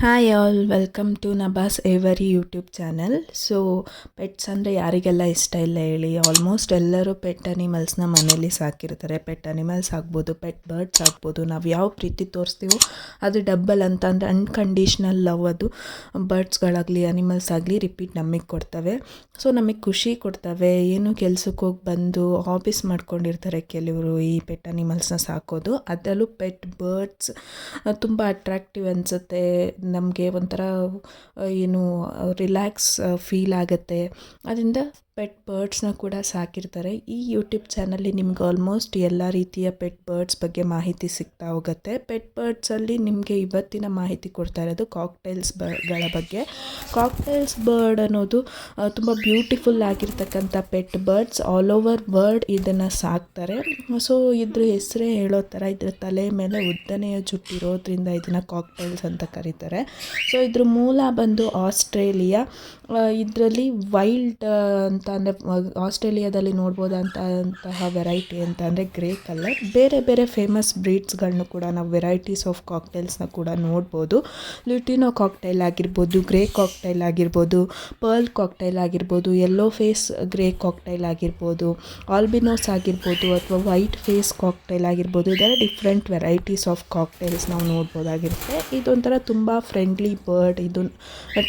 Hi all, welcome to ನಬಾಸ್ ಎವರಿ YouTube channel. So pets ಅಂದರೆ ಯಾರಿಗೆಲ್ಲ ಇಷ್ಟ ಇಲ್ಲ ಹೇಳಿ. ಆಲ್ಮೋಸ್ಟ್ ಎಲ್ಲರೂ ಪೆಟ್ ಅನಿಮಲ್ಸ್ನ ಮನೇಲಿ ಸಾಕಿರ್ತಾರೆ. ಪೆಟ್ ಅನಿಮಲ್ಸ್ ಆಗ್ಬೋದು, ಪೆಟ್ ಬರ್ಡ್ಸ್ ಆಗ್ಬೋದು. ನಾವು ಯಾವ ಪ್ರೀತಿ ತೋರಿಸ್ತೀವೋ ಅದು ಡಬ್ಬಲ್ ಅಂತ ಅಂದರೆ ಅನ್ಕಂಡೀಷ್ನಲ್ ಲವ್ ಅದು ಬರ್ಡ್ಸ್ಗಳಾಗಲಿ ಅನಿಮಲ್ಸ್ ಆಗಲಿ ರಿಪೀಟ್ ನಮಗೆ ಕೊಡ್ತವೆ. ಸೊ ನಮಗೆ ಖುಷಿ ಕೊಡ್ತವೆ. ಏನು ಕೆಲ್ಸಕ್ಕೆ ಹೋಗಿ ಬಂದು ಹಾಬೀಸ್ ಮಾಡ್ಕೊಂಡಿರ್ತಾರೆ ಕೆಲವರು ಈ ಪೆಟ್ ಅನಿಮಲ್ಸ್ನ ಸಾಕೋದು. ಅದರಲ್ಲೂ ಪೆಟ್ ಬರ್ಡ್ಸ್ ತುಂಬ ಅಟ್ರಾಕ್ಟಿವ್ ಅನಿಸುತ್ತೆ. ನಮಗೆ ಒಂಥರ ಏನು ರಿಲ್ಯಾಕ್ಸ್ ಫೀಲ್ ಆಗುತ್ತೆ. ಅದರಿಂದ ಪೆಟ್ ಬರ್ಡ್ಸ್ನ ಕೂಡ ಸಾಕಿರ್ತಾರೆ. ಈ ಯೂಟ್ಯೂಬ್ ಚಾನಲ್ಲಿ ನಿಮ್ಗೆ ಆಲ್ಮೋಸ್ಟ್ ಎಲ್ಲ ರೀತಿಯ ಪೆಟ್ ಬರ್ಡ್ಸ್ ಬಗ್ಗೆ ಮಾಹಿತಿ ಸಿಗ್ತಾ ಹೋಗುತ್ತೆ. ಪೆಟ್ ಬರ್ಡ್ಸಲ್ಲಿ ನಿಮಗೆ ಇವತ್ತಿನ ಮಾಹಿತಿ ಕೊಡ್ತಾ ಇರೋದು ಕಾಕ್ಟೈಲ್ಸ್ಗಳ ಬಗ್ಗೆ. ಕಾಕ್ಟೈಲ್ಸ್ ಬರ್ಡ್ ಅನ್ನೋದು ತುಂಬ ಬ್ಯೂಟಿಫುಲ್ ಆಗಿರ್ತಕ್ಕಂಥ pet birds. All over world ಇದನ್ನು ಸಾಕ್ತಾರೆ. ಸೊ ಇದ್ರ ಹೆಸರೇ ಹೇಳೋ ಥರ ಇದ್ರ ತಲೆ ಮೇಲೆ ಉದ್ದನೆಯ ಜುಟ್ಟಿರೋದ್ರಿಂದ ಇದನ್ನು ಕಾಕ್ಟೈಲ್ಸ್ ಅಂತ ಕರೀತಾರೆ. ಸೊ ಇದ್ರ ಮೂಲ ಬಂದು ಆಸ್ಟ್ರೇಲಿಯಾ. ಇದರಲ್ಲಿ ವೈಲ್ಡ್ ಅಂತ ಅಂದರೆ ಆಸ್ಟ್ರೇಲಿಯಾದಲ್ಲಿ ನೋಡ್ಬೋದಂತಹ ವೆರೈಟಿ ಅಂತ ಅಂದರೆ ಗ್ರೇ ಕಲರ್. ಬೇರೆ ಬೇರೆ ಫೇಮಸ್ ಬ್ರೀಡ್ಸ್ಗಳನ್ನೂ ಕೂಡ ನಾವು ವೆರೈಟೀಸ್ ಆಫ್ ಕಾಕ್ಟೈಲ್ಸ್ನ ಕೂಡ ನೋಡ್ಬೋದು. ಲ್ಯೂಟಿನೋ ಕಾಕ್ಟೈಲ್ ಆಗಿರ್ಬೋದು, ಗ್ರೇ ಕಾಕ್ಟೈಲ್ ಆಗಿರ್ಬೋದು, ಪರ್ಲ್ ಕಾಕ್ಟೈಲ್ ಆಗಿರ್ಬೋದು, ಯೆಲ್ಲೋ ಫೇಸ್ ಗ್ರೇ ಕಾಕ್ಟೈಲ್ ಆಗಿರ್ಬೋದು, ಆಲ್ಬಿನೋಸ್ ಆಗಿರ್ಬೋದು, ಅಥವಾ ವೈಟ್ ಫೇಸ್ ಕಾಕ್ಟೈಲ್ ಆಗಿರ್ಬೋದು. ಇದೆಲ್ಲ ಡಿಫ್ರೆಂಟ್ ವೆರೈಟೀಸ್ ಆಫ್ ಕಾಕ್ಟೈಲ್ಸ್ ನಾವು ನೋಡ್ಬೋದಾಗಿರುತ್ತೆ. ಇದೊಂಥರ ತುಂಬ ಫ್ರೆಂಡ್ಲಿ ಬರ್ಡ್. ಇದು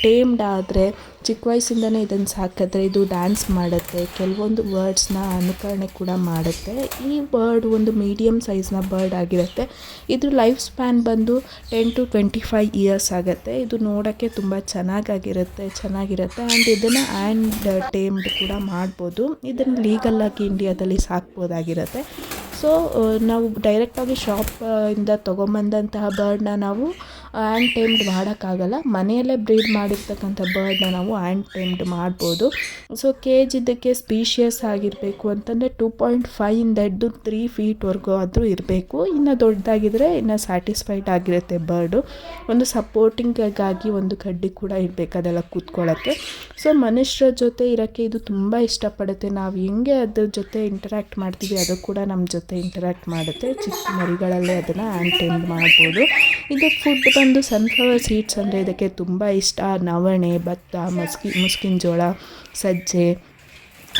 ಟೇಮ್ಡ್ ಆದರೆ ಚಿಕ್ಕ ವಯಸ್ಸಿಂದನೇ ಇದನ್ನು ಸಾಕಿದ್ರೆ ಇದು ಡ್ಯಾನ್ಸ್ ಮಾಡುತ್ತೆ, ಕೆಲವೊಂದು ವರ್ಡ್ಸ್ನ ಅನುಕರಣೆ ಕೂಡ ಮಾಡುತ್ತೆ. ಈ ಬರ್ಡ್ ಒಂದು ಮೀಡಿಯಮ್ ಸೈಜ್ನ ಬರ್ಡ್ ಆಗಿರುತ್ತೆ. ಇದ್ರ ಲೈಫ್ ಸ್ಪ್ಯಾನ್ ಬಂದು 10 to 25 ಇಯರ್ಸ್ ಆಗುತ್ತೆ. ಇದು ನೋಡೋಕ್ಕೆ ತುಂಬ ಚೆನ್ನಾಗಿರುತ್ತೆ. ಆ್ಯಂಡ್ ಇದನ್ನು ಟೇಮ್ಡ್ ಕೂಡ ಮಾಡ್ಬೋದು. ಇದನ್ನು ಲೀಗಲ್ಲಾಗಿ ಇಂಡಿಯಾದಲ್ಲಿ ಸಾಕ್ಬೋದಾಗಿರುತ್ತೆ. ಸೊ ನಾವು ಡೈರೆಕ್ಟಾಗಿ ಶಾಪಿಂದ ತೊಗೊಂಬಂದಂತಹ ಬರ್ಡ್ನ ನಾವು ಟೇಮ್ಡ್ ಮಾಡೋಕ್ಕಾಗಲ್ಲ. ಮನೆಯಲ್ಲೇ ಬ್ರೀಡ್ ಮಾಡಿರ್ತಕ್ಕಂಥ ಬರ್ಡ್ನ ನಾವು ಟೇಮ್ಡ್ ಮಾಡ್ಬೋದು. ಸೊ ಕೇಜ್ ಇದಕ್ಕೆ ಸ್ಪೀಷಿಯಸ್ ಆಗಿರಬೇಕು ಅಂತಂದರೆ 2.5 ಇಂದ 3 ಫೀಟ್ವರೆಗೂ ಆದರೂ ಇರಬೇಕು. ಇನ್ನು ದೊಡ್ಡದಾಗಿದ್ದರೆ ಇನ್ನು ಸ್ಯಾಟಿಸ್ಫೈಡ್ ಆಗಿರುತ್ತೆ ಬರ್ಡು. ಒಂದು ಸಪೋರ್ಟಿಂಗಾಗಿ ಒಂದು ಕಡ್ಡಿ ಕೂಡ ಇರಬೇಕು ಅದೆಲ್ಲ ಕೂತ್ಕೊಳ್ಳೋಕ್ಕೆ. ಸೊ ಮನುಷ್ಯರ ಜೊತೆ ಇರೋಕ್ಕೆ ಇದು ತುಂಬ ಇಷ್ಟಪಡುತ್ತೆ. ನಾವು ಹೆಂಗೆ ಅದ್ರ ಜೊತೆ ಇಂಟರ್ಯಾಕ್ಟ್ ಮಾಡ್ತೀವಿ ಅದು ಕೂಡ ನಮ್ಮ ಜೊತೆ ಇಂಟರ್ಯಾಕ್ಟ್ ಮಾಡುತ್ತೆ. ಚಿಕ್ಕ ಮರಿಗಳಲ್ಲೇ ಅದನ್ನು ಟೇಮ್ಡ್ ಮಾಡ್ಬೋದು. ಇದಕ್ಕೆ ಫುಡ್ ಬಂದು ಸನ್ಫ್ಲವರ್ ಸೀಡ್ಸ್ ಅಂದರೆ ಇದಕ್ಕೆ ತುಂಬ ಇಷ್ಟ. ನವಣೆ, ಭತ್ತ, ಮುಸ್ಕಿನ ಜೋಳ, ಸಜ್ಜೆ.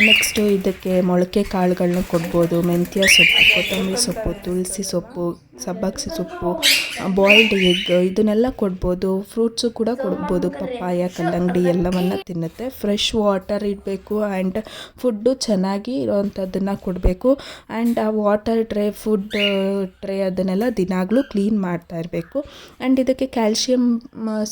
ನೆಕ್ಸ್ಟು ಇದಕ್ಕೆ ಮೊಳಕೆ ಕಾಳುಗಳನ್ನ ಕೊಡ್ಬೋದು. ಮೆಂತ್ಯ ಸೊಪ್ಪು, ಕೊತ್ತಂಬರಿ ಸೊಪ್ಪು, ತುಳಸಿ ಸೊಪ್ಪು, ಸಬ್ಬಕ್ಕಿ ಸೊಪ್ಪು, ಬಾಯ್ಲ್ಡ್ ಎಗ್ ಇದನ್ನೆಲ್ಲ ಕೊಡ್ಬೋದು. ಫ್ರೂಟ್ಸು ಕೂಡ ಕೊಡ್ಬೋದು. ಪಪ್ಪಾಯ, ಕಲ್ಲಂಗಡಿ ಎಲ್ಲವನ್ನು ತಿನ್ನುತ್ತೆ. ಫ್ರೆಶ್ ವಾಟರ್ ಇಡಬೇಕು ಆ್ಯಂಡ್ ಫುಡ್ಡು ಚೆನ್ನಾಗಿ ಇರೋವಂಥದ್ದನ್ನು ಕೊಡಬೇಕು. ಆ್ಯಂಡ್ ಆ ವಾಟರ್ ಟ್ರೇ, ಫುಡ್ ಟ್ರೇ ಅದನ್ನೆಲ್ಲ ದಿನಾಗಲೂ ಕ್ಲೀನ್ ಮಾಡ್ತಾ ಇರಬೇಕು. ಆ್ಯಂಡ್ ಇದಕ್ಕೆ ಕ್ಯಾಲ್ಶಿಯಮ್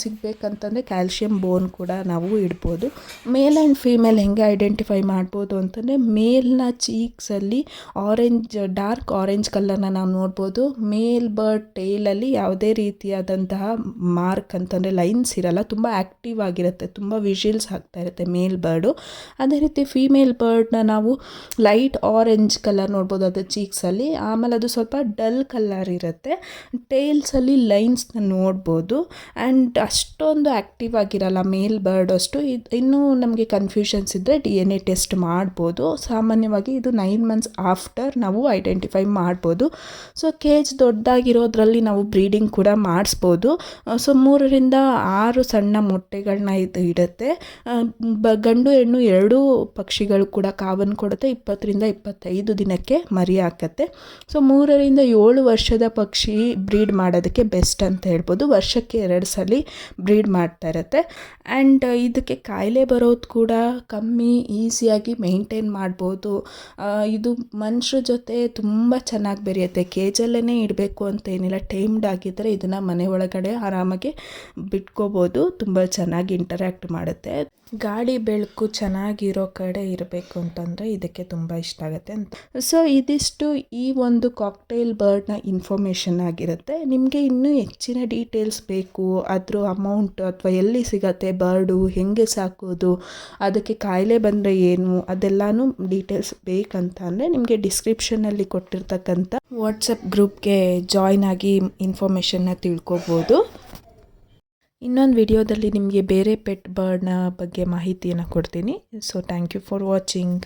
ಸಿಗಬೇಕಂತಂದರೆ ಕ್ಯಾಲ್ಶಿಯಮ್ ಬೋನ್ ಕೂಡ ನಾವು ಇಡ್ಬೋದು. ಮೇಲ್ ಆ್ಯಂಡ್ ಫೀಮೇಲ್ ಹೆಂಗೆ ಐಡೆಂಟಿಫೈ ಮಾಡ್ಬೋದು ಅಂತಂದರೆ ಮೇಲ್ನ ಚೀಕ್ಸಲ್ಲಿ ಡಾರ್ಕ್ ಆರೆಂಜ್ ಕಲರ್ನ ನಾವು ನೋಡ್ಬೋದು. ಮೇಲ್ ಬರ್ಡ್ ಟೇಲಲ್ಲಿ ಯಾವುದೇ ರೀತಿಯಾದಂತಹ ಮಾರ್ಕ್ ಅಂತಂದರೆ ಲೈನ್ಸ್ ಇರಲ್ಲ. ತುಂಬ ಆ್ಯಕ್ಟಿವ್ ಆಗಿರುತ್ತೆ, ತುಂಬ ವಿಷಲ್ಸ್ ಆಗ್ತಾ ಇರುತ್ತೆ ಮೇಲ್ ಬರ್ಡು. ಅದೇ ರೀತಿ ಫೀಮೇಲ್ ಬರ್ಡ್ನ ನಾವು ಲೈಟ್ ಆರೆಂಜ್ ಕಲರ್ ನೋಡ್ಬೋದು ಅದು ಚೀಕ್ಸಲ್ಲಿ. ಆಮೇಲೆ ಅದು ಸ್ವಲ್ಪ ಡಲ್ ಕಲರ್ ಇರುತ್ತೆ. ಟೇಲ್ಸಲ್ಲಿ ಲೈನ್ಸ್ನ ನೋಡ್ಬೋದು. ಆ್ಯಂಡ್ ಅಷ್ಟೊಂದು ಆ್ಯಕ್ಟಿವ್ ಆಗಿರಲ್ಲ ಮೇಲ್ ಬರ್ಡ್ ಅಷ್ಟು. ಇನ್ನೂ ನಮಗೆ ಕನ್ಫ್ಯೂಷನ್ಸ್ ಇದ್ದರೆ DNA ಟೆಸ್ಟ್ ಮಾಡ್ಬೋದು. ಸಾಮಾನ್ಯವಾಗಿ ಇದು 9 months ಆಫ್ಟರ್ ನಾವು ಐಡೆಂಟಿಫೈ ಮಾಡ್ಬೋದು. ಸೊ ಕೇಜ್ ದೊಡ್ಡದಾಗಿರೋದ್ರಲ್ಲಿ ನಾವು ಬ್ರೀಡಿಂಗ್ ಕೂಡ ಮಾಡಿಸ್ಬೋದು. ಸೊ 3 ರಿಂದ 6 ಸಣ್ಣ ಮೊಟ್ಟೆಗಳನ್ನ ಇದು ಇಡುತ್ತೆ. ಗಂಡು ಹೆಣ್ಣು ಎರಡೂ ಪಕ್ಷಿಗಳು ಕೂಡ ಕಾವನ್ನು ಕೊಡುತ್ತೆ. 20 ರಿಂದ 25 ದಿನಕ್ಕೆ ಮರಿ ಹಾಕತ್ತೆ. ಸೊ 3 ರಿಂದ 7 ವರ್ಷದ ಪಕ್ಷಿ ಬ್ರೀಡ್ ಮಾಡೋದಕ್ಕೆ ಬೆಸ್ಟ್ ಅಂತ ಹೇಳ್ಬೋದು. ವರ್ಷಕ್ಕೆ 2 ಸಲ ಬ್ರೀಡ್ ಮಾಡ್ತಾ ಇರುತ್ತೆ. ಆ್ಯಂಡ್ ಇದಕ್ಕೆ ಕಾಯಿಲೆ ಬರೋದು ಕೂಡ ಕಮ್ಮಿ, ಈಸಿಯಾಗಿ ಮೇಂಟೈನ್ ಮಾಡ್ಬೋದು. ಇದು ಮನುಷ್ಯರ ಜೊತೆ ತುಂಬ ಚೆನ್ನಾಗಿ ಬೆರೆಯುತ್ತೆ. ಕೇಜಲ್ಲೇ ಇಡಬೇಕು ಅಂತ ಏನಿಲ್ಲ. ಟೇಮ್ಡ್ ಆಗಿದ್ದರೆ ಇದನ್ನು ಮನೆ ಒಳಗಡೆ ಆರಾಮಾಗಿ ಬಿಟ್ಕೋಬೋದು. ತುಂಬ ಚೆನ್ನಾಗಿ ಇಂಟರ್ಯಾಕ್ಟ್ ಮಾಡುತ್ತೆ. ಗಾಳಿ ಬೆಳಕು ಚೆನ್ನಾಗಿರೋ ಕಡೆ ಇರಬೇಕು ಅಂತಂದರೆ ಇದಕ್ಕೆ ತುಂಬ ಇಷ್ಟ ಆಗುತ್ತೆ ಅಂತ. ಸೊ ಇದಿಷ್ಟು ಈ ಒಂದು ಕಾಕ್ಟೈಲ್ ಬರ್ಡ್ನ ಇನ್ಫಾರ್ಮೇಷನ್ ಆಗಿರುತ್ತೆ. ನಿಮಗೆ ಇನ್ನೂ ಹೆಚ್ಚಿನ ಡೀಟೇಲ್ಸ್ ಬೇಕು, ಅದ್ರ ಅಮೌಂಟ್ ಅಥವಾ ಎಲ್ಲಿ ಸಿಗತ್ತೆ ಬರ್ಡು, ಹೆಂಗೆ ಸಾಕೋದು, ಅದಕ್ಕೆ ಕಾಯಿಲೆ ಬಂದರೆ ಏನು, ಅದೆಲ್ಲನೂ ಡೀಟೇಲ್ಸ್ ಬೇಕಂತ ಅಂದರೆ ನಿಮಗೆ ಡಿಸ್ಕ್ರಿಪ್ಷನಲ್ಲಿ ಕೊಟ್ಟಿರ್ತಕ್ಕಂಥ ವಾಟ್ಸಪ್ ಗ್ರೂಪ್ಗೆ ಜಾಯ್ನ್ ಆಗಿ ಇನ್ಫಾರ್ಮೇಷನ್ನ ತಿಳ್ಕೊಬೋದು. ಇನ್ನೊಂದು ವಿಡಿಯೋದಲ್ಲಿ ನಿಮಗೆ ಬೇರೆ ಪೆಟ್ ಬರ್ಡ್ನ ಬಗ್ಗೆ ಮಾಹಿತಿಯನ್ನು ಕೊಡ್ತೀನಿ. So thank you for watching.